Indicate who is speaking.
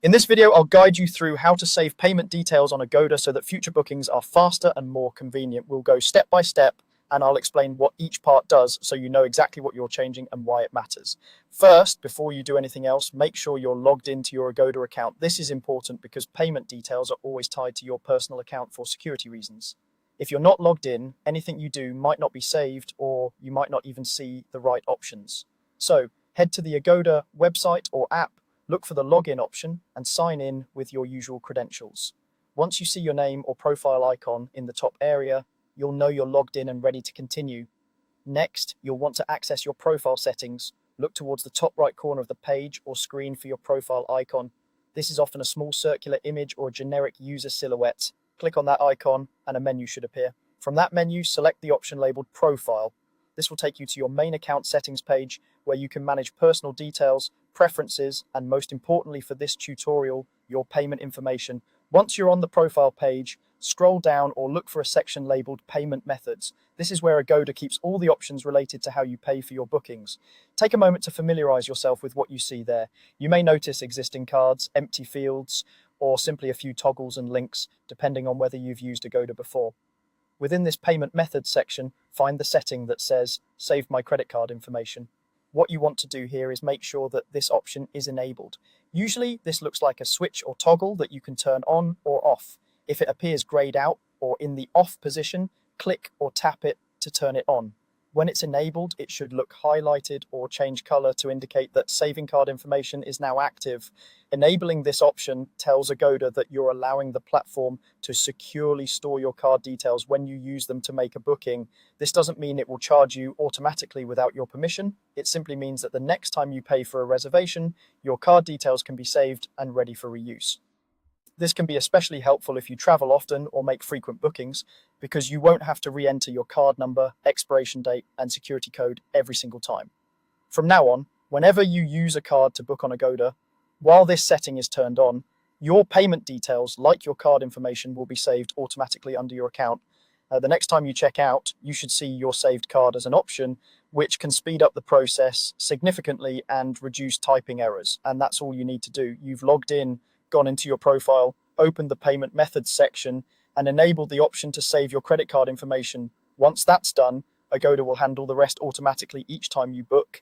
Speaker 1: In this video, I'll guide you through how to save payment details on Agoda so that future bookings are faster and more convenient. We'll go step by step and I'll explain what each part does so you know exactly what you're changing and why it matters. First, before you do anything else, make sure you're logged into your Agoda account. This is important because payment details are always tied to your personal account for security reasons. If you're not logged in, anything you do might not be saved or you might not even see the right options. So head to the Agoda website or app. Look for the login option and sign in with your usual credentials. Once you see your name or profile icon in the top area, you'll know you're logged in and ready to continue. Next, you'll want to access your profile settings. Look towards the top right corner of the page or screen for your profile icon. This is often a small circular image or a generic user silhouette. Click on that icon and a menu should appear. From that menu, select the option labeled Profile. This will take you to your main account settings page where you can manage personal details, preferences, and most importantly for this tutorial, your payment information. Once you're on the profile page, scroll down or look for a section labeled Payment Methods. This is where Agoda keeps all the options related to how you pay for your bookings. Take a moment to familiarize yourself with what you see there. You may notice existing cards, empty fields, or simply a few toggles and links, depending on whether you've used Agoda before. Within this payment methods section, find the setting that says Save my credit card information. What you want to do here is make sure that this option is enabled. Usually this looks like a switch or toggle that you can turn on or off. If it appears grayed out or in the off position, click or tap it to turn it on. When it's enabled, it should look highlighted or change color to indicate that saving card information is now active. Enabling this option tells Agoda that you're allowing the platform to securely store your card details when you use them to make a booking. This doesn't mean it will charge you automatically without your permission. It simply means that the next time you pay for a reservation, your card details can be saved and ready for reuse. This can be especially helpful if you travel often or make frequent bookings, because you won't have to re-enter your card number, expiration date, and security code every single time. From now on, whenever you use a card to book on Agoda, while this setting is turned on, your payment details, like your card information, will be saved automatically under your account. The next time you check out, you should see your saved card as an option, which can speed up the process significantly and reduce typing errors. And that's all you need to do. You've logged in, gone into your profile, opened the payment methods section, and enabled the option to save your credit card information. Once that's done, Agoda will handle the rest automatically each time you book.